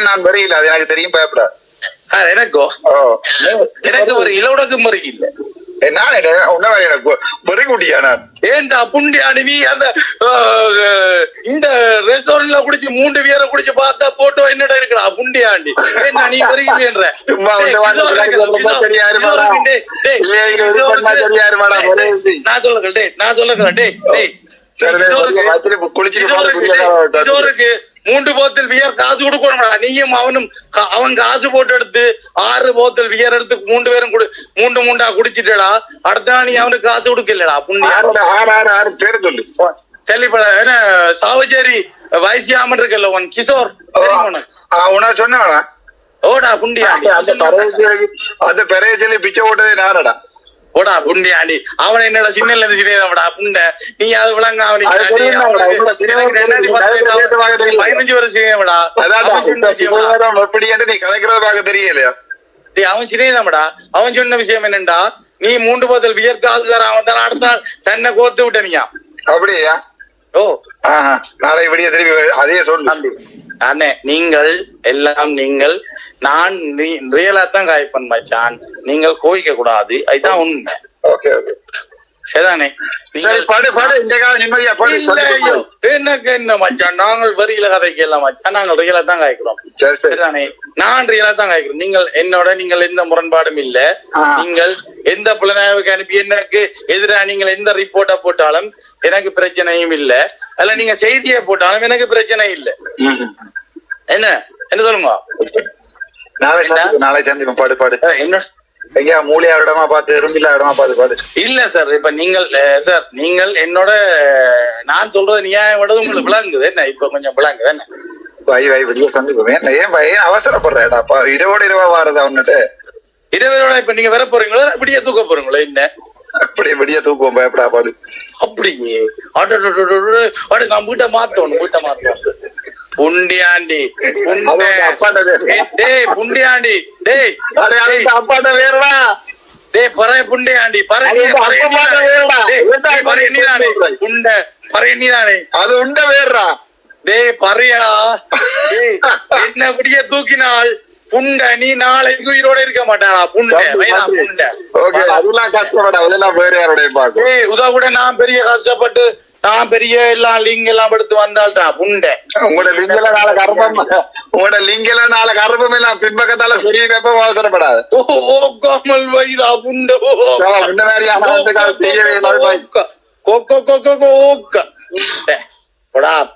Speaker 5: நான் வெறியில அது எனக்கு தெரியும் பயப்பட
Speaker 4: எனக்கோ எனக்கு ஒரு இலவுடக்கும் முறை இல்ல ஏன்டா புண்டி அணுவி அந்த இந்த ரெஸ்டாரண்ட்ல குடிச்சு 3 பேரை குடிச்சு பார்த்தா போட்டோ என்னடா இருக்கா புண்டி ஆண்டி என்ன நீ வருகிறேன்ற நான் சொல்லுகிறேன் குளிச்சு 3 போத்தல் பியர் காசு கொடுக்கணும் நீயும் அவனும் அவன் காசு போட்டு எடுத்து 6 போத்தல் பியர் எடுத்து 3 பேரும் மூண்டா குடிச்சிட்டா அடுத்த நீ அவனுக்கு காசு கொடுக்கலடா புண்ணிய தெளிப்பட என்ன சாவச்சேரி வயசியாமன் இருக்கல உன் கிஷோர்
Speaker 5: சொன்ன
Speaker 4: ஓடா புண்டியா
Speaker 5: அந்த பெரிய சொல்லி பிச்சை போட்டதே நானடா
Speaker 4: போடா புண்டியாண்டி அவன் என்னடா சின்னல இருந்து சின்னடா புண்ட நீ அது விளங்க அவனுக்கு 15 வருஷம்டா
Speaker 5: நீ கதைக்கிறத பார்க்க தெரியலையா
Speaker 4: அவன் சின்னதாமடா அவன் சொன்ன விஷயம் என்னண்டா நீ 3 போத்தல் பியர் காசு தர அவன் தான் அடுத்த நாள் தன்னை கோத்து விட்டனியா
Speaker 5: அப்படியா
Speaker 4: ஓ
Speaker 5: நாளை விடிய திரும்பி அதே சொல்லு
Speaker 4: அண்ணே நீங்கள் எல்லாம் நீங்கள் நான் ரியலா தான் காய்ப்பன் மச்சான் நீங்கள் கோவிக்க கூடாது அதுதான் உண்மை சரிதானே எனக்கு என்ன மச்சான் நாங்கள் வரியில கதைக்கு எல்லாம் மச்சான் நாங்கள் ரியலா தான் காய்க்கிறோம் சரிதானே நான் ரியலா தான் காய்க்கிறோம் நீங்கள் எந்த முரண்பாடும் இல்ல நீங்கள் எந்த புலனாய்வுக்கு அனுப்பி எனக்கு எதிராக நீங்கள் எந்த ரிப்போர்ட்டை போட்டாலும் எனக்கு பிரச்சனையும் இல்ல அல்ல நீங்க செய்தியை போட்டாலும் எனக்கு பிரச்சனை இல்ல என்ன சொல்லுங்க
Speaker 5: நாளை சந்திப்போம் பாடு
Speaker 4: என்ன
Speaker 5: ஐயா மூளையா இடமா பார்த்து இரும்பில்லா இடமா பாடு
Speaker 4: இல்ல சார் இப்ப நீங்கள் என்னோட நான் சொல்றது நியாயம் விட உங்களுக்கு விளங்குது என்ன இப்ப கொஞ்சம் விளங்குது என்ன
Speaker 5: வை வெளியே சந்திப்போம் ஏன் அவசரப்படுறேடாப்பா இரவா வாரதா அவன்கிட்ட
Speaker 4: இரவோட இப்ப நீங்க வர போறீங்களோ அப்படியே தூக்க போறீங்களோ என்ன
Speaker 5: அப்படியே வெளியே தூக்குவோம் பயப்படா பாடு
Speaker 4: அப்படியே நான் வீட்டை மாத்தோம் புண்டியாண்டி புண்டியாண்டி
Speaker 5: அப்பாட்ட வேறடா
Speaker 4: பறைய புண்டியாண்டி நீதானே
Speaker 5: அது உண்ட வேறா
Speaker 4: பறையா என்ன அப்படியே தூக்கினால் புண்ட நீ நாளைக்கு உயிரோட இருக்க மாட்டானா புண்ட
Speaker 5: அதெல்லாம் கஷ்டப்பட அதெல்லாம் வேற யாரோட பாக்க
Speaker 4: உதா கூட நான் பெரிய கஷ்டப்பட்டு நான் பெரிய எல்லாம் லிங்க் எல்லாம் எடுத்து வந்தால்தான் புண்டை
Speaker 5: உங்களோட லிங்கெல்லாம் நாளை கர்ப்பம் எல்லாம் பின்பக்கத்தால பெரிய வெப்பம் அவசரப்படாது
Speaker 4: வயிறா புண்டை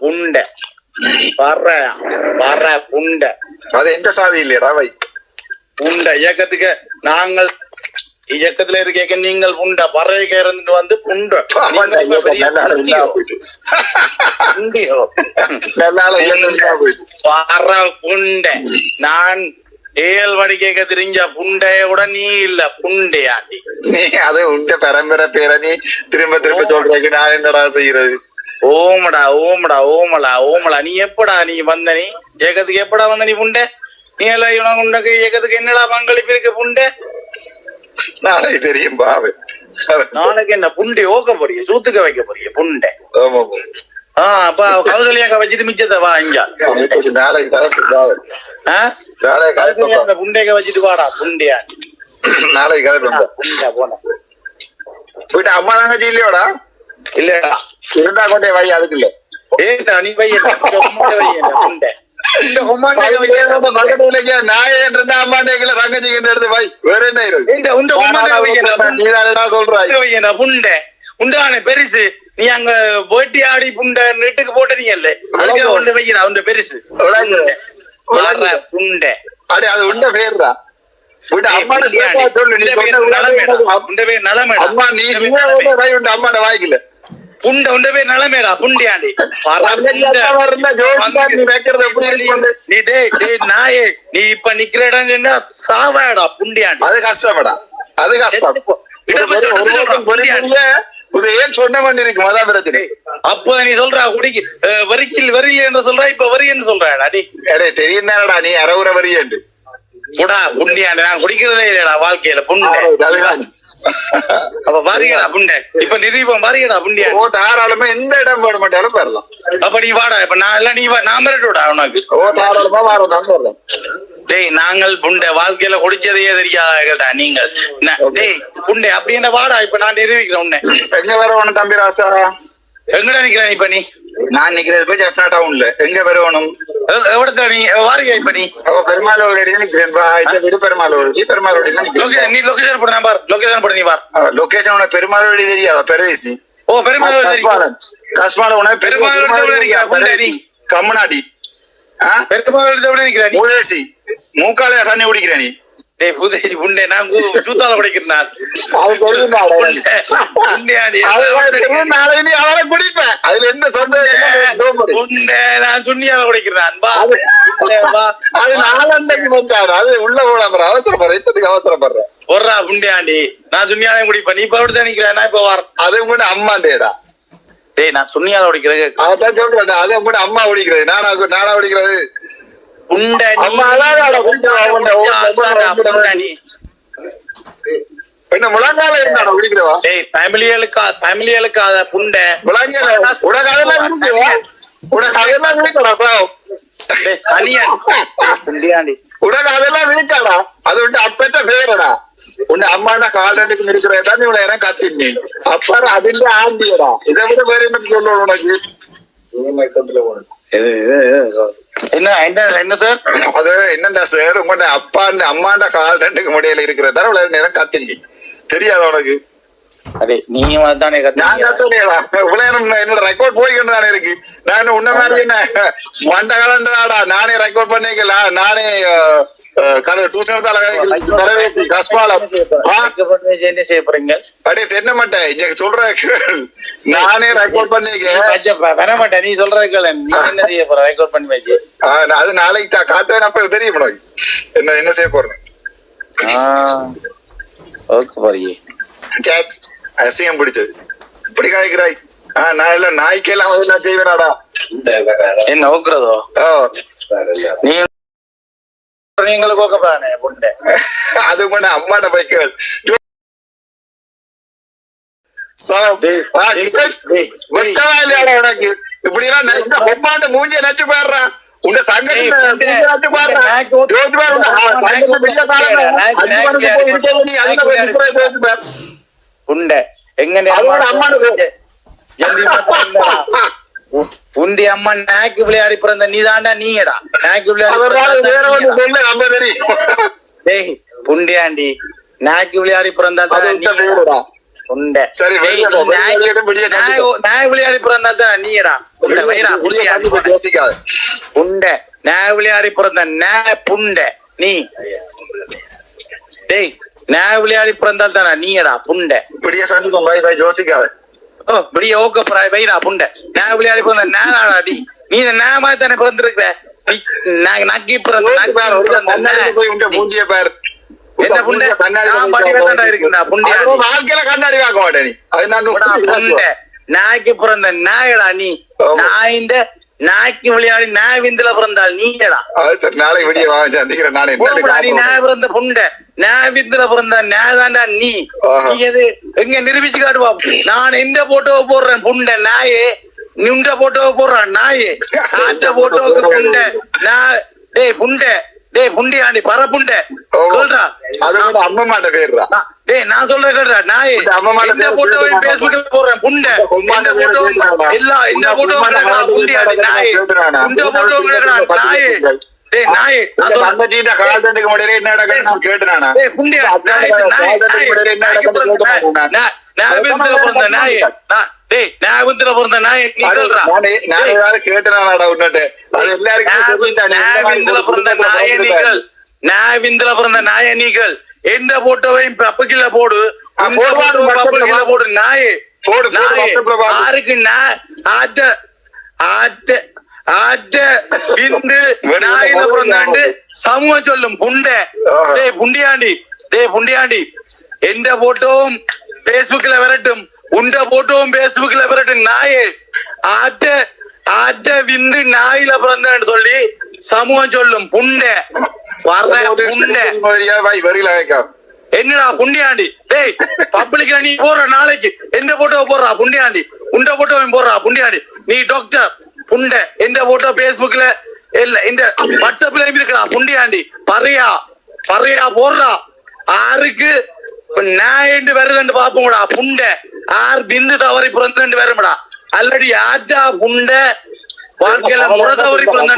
Speaker 4: புண்டை வர புண்டை
Speaker 5: அது எந்த சாதி இல்லையடா வை
Speaker 4: புண்டை இயக்கத்துக்கு நாங்கள் இயக்கத்துல இருக்க நீங்கள் புண்டை பறவைக்கு இருந்துட்டு வந்து புண்டை புண்டை நான் ஏல் வடி கேட்க தெரிஞ்ச புண்டையோட நீ இல்ல புண்டையாண்டி
Speaker 5: நீ அது உண்ட பரம்பரை பேர நீ திரும்ப சொல்றதுக்கு நான் என்னடா செய்யறது
Speaker 4: ஓமலா நீ எப்படா நீ வந்த நீ ஏகத்துக்கு எப்படா வந்த நீ புண்டை நீ எல்லாம் உண்டக்கு ஏகத்துக்கு என்னடா பங்களிப்பு இருக்கு புண்டை
Speaker 5: நாளைக்கு தெரியும் பாவு
Speaker 4: நாளைக்கு என்ன புண்டை ஓக்க போறீங்க சூத்துக்க வைக்க போறீங்க புண்டை அப்ப கவுதலியாக வச்சுட்டு மிச்சத்தை வா இங்க புண்டைக்க வச்சுட்டு வாடா புண்டையா
Speaker 5: நாளைக்கு
Speaker 4: போன
Speaker 5: போயிட்டு அம்மா தங்கச்சி இல்லையோடா
Speaker 4: இல்லடா
Speaker 5: இருந்தா கொண்டே வை அதுக்கு இல்ல
Speaker 4: ஏண்டா நீ வையண்டா புண்டை பெருசு நீ அங்க போட்டி ஆடி புண்டை நெட்டுக்கு போட்டீங்கல்ல அதுக்கு ஒன்று வைக்கிறா உண்ட பெருசு புண்டை
Speaker 5: அடே அது உண்ட பேர்டா அம்மாட வாய்க்கல
Speaker 4: புண்டை உண்ட பேர் நலமேடா புண்டியாண்டி நாயே நீ இப்ப நிக்கிற இடம் சாவாடா புண்டியாண்டி
Speaker 5: அது கஷ்டப்படா அது கஷ்டம் ஏன் சொன்ன மாதிரி இருக்கு மதா பிரச்சனை
Speaker 4: அப்ப நீ சொல்ற குடிக்கு வரியில் என்று சொல்ற இப்ப வரி என்று சொல்றாடா
Speaker 5: தெரியும் தானடா நீ அறவுற வரியண்டு
Speaker 4: புடா புண்டியாண்டி நான் குடிக்கிறதே இல்லடா வாழ்க்கையில புண்டை அப்ப பாருங்கடா புண்டை இப்ப நிரூபம் பாருங்கடா புண்டியா
Speaker 5: தாராளமா எந்த இடம் போட மாட்டாலும் வரலாம்
Speaker 4: அப்ப நீ வாடா இப்ப நான் எல்லாம் நீ நான் மிரட்டுடா உனக்கு
Speaker 5: தாராளமா வரலாம்
Speaker 4: டேய் நாங்கள் புண்டை வாழ்க்கையில குடிச்சதையே தெரியாதா நீங்கள் டேய் புண்டை அப்படி என்ன வாடா இப்ப நான் நிரூபிக்கிறேன் உன்னை
Speaker 5: எங்க வரணும் தம்பி ராசா
Speaker 4: எங்கடா நிக்கிறேன் இப்ப நீ
Speaker 5: நான் நிக்கிறது போய் ஜெஃப்னா டவுன்ல எங்க வரணும்
Speaker 4: எவ்வளவு நீ வாரியா இப்ப நீ
Speaker 5: பெருமாள் அடி நிக்கிறேன் விடு பெருமாள்
Speaker 4: நீ லொகேஷன் போடு நான் பார் லொகேஷன் போடு நீ பார்
Speaker 5: லொகேஷன் உனக்கு பெருமாள் அடி தெரியாதா பெருவிசி
Speaker 4: ஓ பெருமாள்
Speaker 5: கஸ்மால உனக்கு
Speaker 4: பெருமாள்
Speaker 5: கம்மனாடி
Speaker 4: பெருமாள் நிக்கிறேன்
Speaker 5: மூதேசி மூக்காலையா தண்ணி குடிக்கிற நீ
Speaker 4: புதேசி புண்டை நான் சூத்தால குடிக்கிறேன்
Speaker 5: குடிப்பேன் அதுல எந்த சந்தேகம்
Speaker 4: நான் சுண்ணியால குடிக்கிறேன்
Speaker 5: அது நாளண்டைக்கு வச்சாரு அது உள்ள போடாம அவசரப்படுறேன் அவசரப்படுறேன்
Speaker 4: ஒர்றா புண்டியாண்டி நான் சுண்ணியாலையும் குடிப்பேன் நீ இப்ப அப்படித்தான் நிக்கிறேன் நான் இப்ப வர
Speaker 5: அது கூட அம்மா தேடா
Speaker 4: டேய் நான் சுண்ணியால குடிக்கிறது
Speaker 5: அதான் சொல்றேன் அது கூட அம்மா குடிக்கிறது நானா குடிக்கிறது
Speaker 4: புண்டை
Speaker 5: என்ன முழங்கால இருந்தா குடிக்கிறவா
Speaker 4: ஃபேமிலிகளுக்கு புண்டை
Speaker 5: உனக்கு அதெல்லாம் விழிச்சாடா அது வந்து அப்பட்ட பேரடா உன்னை அம்மாண்ட கால்ரெண்டுக்கு இருக்கிறதான் இவ்வளவு நேரம் கத்தினி அப்பாரு அதிന്റെ ஆண்டியடா இதை விட வேற என்ன சொல்லணும் உனக்கு
Speaker 4: என்ன சார்
Speaker 5: அது என்னண்டா சார் உங்க அம்மாண்ட கால்ரெண்டுக்கு முடியல இருக்கிறதா இவ்வளவு நேரம் கத்தினி தெரியாத உனக்கு என்னோட ரெக்கார்ட் போய்கிட்டு தானே இருக்கு நான் உன்ன மாதிரி என்ன மண்ட காலண்டாடா நானே ரெக்கார்ட் பண்ணிக்கலாம் நானே கதை தூசணத்தால
Speaker 4: என்ன செய்ய போறீங்க
Speaker 5: அப்படியே தென்ன மாட்டேன் இங்க சொல்ற நானே ரெக்கார்ட் பண்ணிக்க
Speaker 4: நீ சொல்றது நீ என்ன செய்ய போற ரெக்கார்ட் பண்ணி வச்சு
Speaker 5: அது நாளைக்கு தான் காட்டுவேன் அப்ப தெரியும் உனக்கு என்ன செய்ய போறேன்
Speaker 4: ஓகே போறியே
Speaker 5: அசியம் பிடிச்சது இப்படி காய்க்கிறாய் நான் எல்லாம் நாய்க்கெல்லாம் நான் செய்வேனாடா
Speaker 4: என்ன ஓக்குறதோ நீ நீங்களுக்கு ஓக்கப்பானே புண்டை
Speaker 5: அது கூட அம்மாட பைக்கள் உனக்கு இப்படி எல்லாம் ஒம்மாண்ட மூஞ்சிய நச்சு போயிடுறான் உங்க தங்கச்சி
Speaker 4: புண்டை எங்க உண்டி அம்மா நாய்க்கு விளையாடி பிறந்த நீதாண்டா நீங்கடா நாய்க்கு விளையாடி டேய் புண்டியாண்டி நாய்க்கு விளையாடி பிறந்தா புண்டை நாய் விளையாடி பிறந்தா தானே நீங்கடா புண்டை நாய் விளையாடி பிறந்த நாய் புண்டை நீ டேய் நாய் விளையாடி பிறந்தால் தானே நீங்கடா புண்டை
Speaker 5: இப்படியே சந்திப்போம் யோசிக்காத
Speaker 4: ஓ இப்படியே ஓக்க வைடா புண்டை நான் விளையாடி பிறந்த நானா நீ நீ நான் மாதிரி தானே பிறந்திருக்கிற நக்கி பிறந்த
Speaker 5: மூஞ்சிய பேர்
Speaker 4: என்ன புண்டை நான் படிவத்தாண்டா இருக்குடா புண்டியா
Speaker 5: வாழ்க்கையில கண்ணாடி வாங்க மாட்டேன் நீ அது நான்
Speaker 4: புண்டை நாய்க்கு பிறந்த நாயடா நீ நாயிண்ட நாய்க்கு விளையாடி நாய் விந்துல பிறந்தாள் நீங்கடா
Speaker 5: சரி நாளைக்கு விடிய வாங்க சந்திக்கிறேன் நானே
Speaker 4: நாய் பிறந்த புண்டை நாய் விந்துல பிறந்த நாய் தாண்டா நீ எது எங்க நிரூபிச்சு காட்டுவா நான் எந்த போட்டோவை போடுறேன் புண்டை நாயே நின்ற போட்டோவை போடுறான் நாயே ஆட்ட போட்டோவுக்கு புண்டை நான் டேய் புண்டை டேய் புண்டியாண்டி பர புண்டை சொல்றா
Speaker 5: அம்மா மாட்ட பேருடா
Speaker 4: டேய் நான் சொல்றேன் கேட்றா நாயே இந்த போட்டோவை பேஸ்புக்ல போடுறேன் புண்டை இந்த போட்டோ எல்லாம் இந்த போட்டோ புண்டியாண்டி நாயே இந்த போட்டோ நாயே டேய் நாயே
Speaker 5: நம்ம ஜீத கால்டண்டுக்கு முடியல என்னடா கேட்டுறானா
Speaker 4: டேய் புண்டியா நாயே ஞாபகத்துல பிறந்த நாய் டேய் ஞாபகத்துல பிறந்த நாய் நீ சொல்றா
Speaker 5: நான் ஏதாவது கேட்டேனாடா உன்னிட்ட அது எல்லாருக்கும்
Speaker 4: ஞாபகத்துல பிறந்த நாயனிகள் ஞாபகத்துல பிறந்த நாயனிகள் எந்த போட்டோவையும் பப்புக்கில போடு பப்புக்கில போடு நாயே யாருக்கு நாயில பிறந்தாண்டு சமூகம் சொல்லும் புண்டை புண்டியாண்டி எந்த போட்டோவும் பேஸ்புக்ல வரட்டும் உண்ட போட்டோவும் பேஸ்புக்ல வரட்டும் நாயே விந்து நாயில பிறந்தான்னு சொல்லி சமூகம் சொல்லும் புண்டை வர்ற புண்டை என்னடா புண்டியாண்டி டேய் பப்ளிக்ல நீ போற நாளைக்கு எந்த போட்டோ போடுறா புண்டியாண்டி உண்ட போட்டோ போடுறா புண்டியாண்டி நீ டாக்டர் புண்டை எந்த போட்டோ பேஸ்புக்ல இல்ல இந்த வாட்ஸ்அப்ல இருக்கா புண்டியாண்டி பறையா போடுறா ஆருக்கு நான் வருதுன்னு பாப்போங்கடா புண்டை ஆறு பிந்து தவறி பிறந்து வரும்டா ஆல்ரெடி ஆட்டா புண்டை வாழ்க்கையில முறை தவறி பிறந்து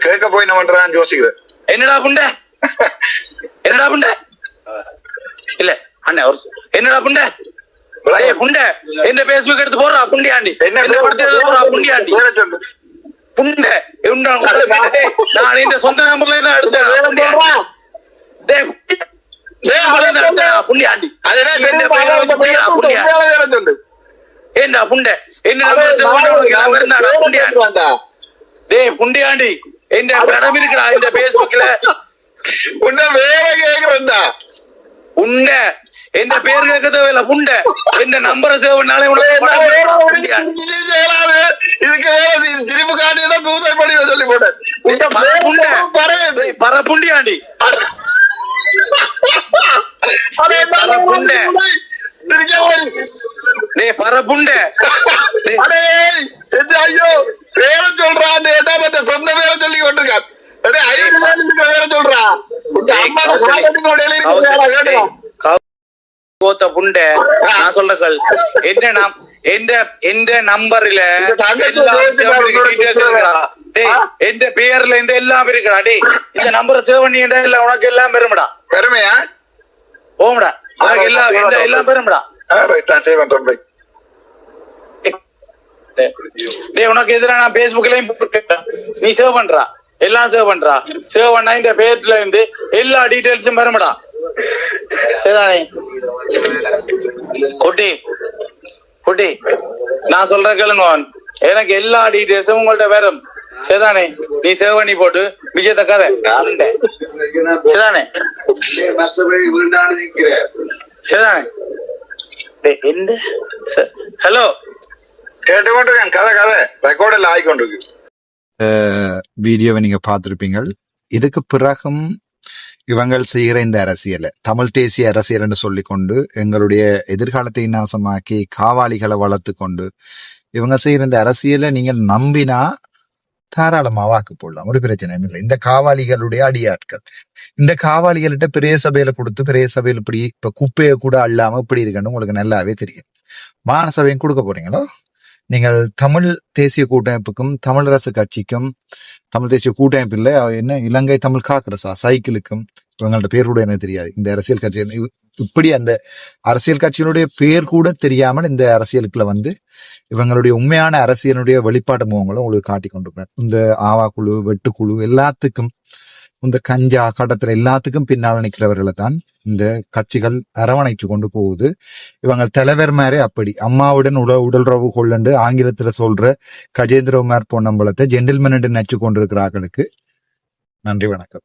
Speaker 5: கேட்க போய் என்ன பண்றான்னு யோசிக்கிறேன்
Speaker 4: என்னடா புண்டை என்னடா புண்டை இல்ல அண்ணா என்னடா புண்டை புண்டை என்ன பேஸ்புக் எடுத்து போடுறா புண்டியாண்டி என்ன படத்தை எடுத்து போடுறா புண்டியாண்டி புண்டை நான் இந்த சொந்த நம்பர்ல தான் எடுத்தேன் புண்டியாண்டி ஏண்டா புண்டை என்ன புண்டியாண்டி எந்த படம் இருக்குடா இந்த பேஸ்புக்ல
Speaker 5: உன்ன வேற கேக்குறா
Speaker 4: உண்ட எந்த பேர் கேட்க தேவையில்ல புண்டை எந்த நம்பரை சேவ் பண்ணாலே
Speaker 5: இதுக்கு திருப்பி காட்டினா தூசை படி சொல்லி போட்டேன்
Speaker 4: பர புண்டியாண்டி பரப்புண்ட
Speaker 5: ஐயோ பேர சொல்றான் சொந்த பேரை சொல்லி கொண்டிருக்கான் வேற சொல்றா
Speaker 4: புண்டை நான் சொல்றேன் எந்த நம்பர்ல எந்த பேர்ல இந்த எல்லாம் இருக்கா டே இந்த நம்பரை சேவ் பண்ணி உனக்கு எல்லாம் பெருமடா
Speaker 5: பெருமையா
Speaker 4: ஓமடா உனக்கு எல்லாம் பெருமடா உனக்கு எதிராக நான் பேஸ்புக்லயும் நீ சேவ் பண்றா எல்லாம் சேவ் பண்றா சேவ் பண்ணா இந்த பேர்ல இருந்து எல்லா டீடைல்ஸும் பெருமடா சரிதானே குட்டி நான் சொல்ற கேளுங்க எனக்கு எல்லா டீடைல்ஸும் உங்கள்ட்ட வரும் சரிதானே நீ சேவ் பண்ணி போட்டு விஜயத்த கதை சரிதானே சரிதானே ஹலோ
Speaker 5: கேட்டுக்கொண்டிருக்கேன் கதை ரெக்கார்டில் ஆகிக்கொண்டிருக்கு
Speaker 1: வீடியோவை நீங்க பார்த்திருப்பீங்கள். இதுக்கு பிறகும் இவங்கள் செய்கிற இந்த அரசியலை தமிழ் தேசிய அரசியல் என்று சொல்லிக்கொண்டு எங்களுடைய எதிர்காலத்தை நாசமாக்கி காவாளிகளை வளர்த்து கொண்டு இவங்க செய்கிற இந்த அரசியலை நீங்கள் நம்பினா தாராளமா வாக்கு போடலாம், ஒரு பிரச்சனையும் இல்லை. இந்த காவாளிகளுடைய அடியாட்கள் இந்த காவாளிகள்கிட்ட பெரிய சபையில கொடுத்து பெரிய சபையில் இப்படி இப்ப குப்பையை கூட அள்ளாம இப்படி இருக்குன்னு உங்களுக்கு நல்லாவே தெரியும். மாகாண சபையும் கொடுக்க போறீங்களோ நீங்கள் தமிழ் தேசிய கூட்டமைப்புக்கும் தமிழரசு கட்சிக்கும் தமிழ் தேசிய கூட்டமைப்பில் என்ன இலங்கை தமிழ் காங்கிரஸா சைக்கிளுக்கும் இவங்கள்ட்ட பேர் கூட என்ன தெரியாது. இந்த அரசியல் கட்சி இப்படி அந்த அரசியல் கட்சியினுடைய பேர் கூட தெரியாமல் இந்த அரசியலுக்குள்ள வந்து இவங்களுடைய உண்மையான அரசியலுடைய வெளிப்பாடு முகங்களும் உங்களுக்கு காட்டி கொண்டிருப்பேன். இந்த ஆவா குழு வெட்டுக்குழு எல்லாத்துக்கும் இந்த கஞ்சா கடத்துல எல்லாத்துக்கும் பின்னால் நிற்கிறவர்களை தான் இந்த கட்சிகள் அரவணைச்சு கொண்டு போகுது. இவங்க தலைவர் மாதிரி அப்படி அம்மாவுடன் உடல்றவு கொள்ளண்டு ஆங்கிலத்துல சொல்ற கஜேந்திரகுமார் பொன்னம்பலத்தை ஜென்டில்மேன் என்று நச்சு கொண்டிருக்கிறார்களுக்கு நன்றி, வணக்கம்.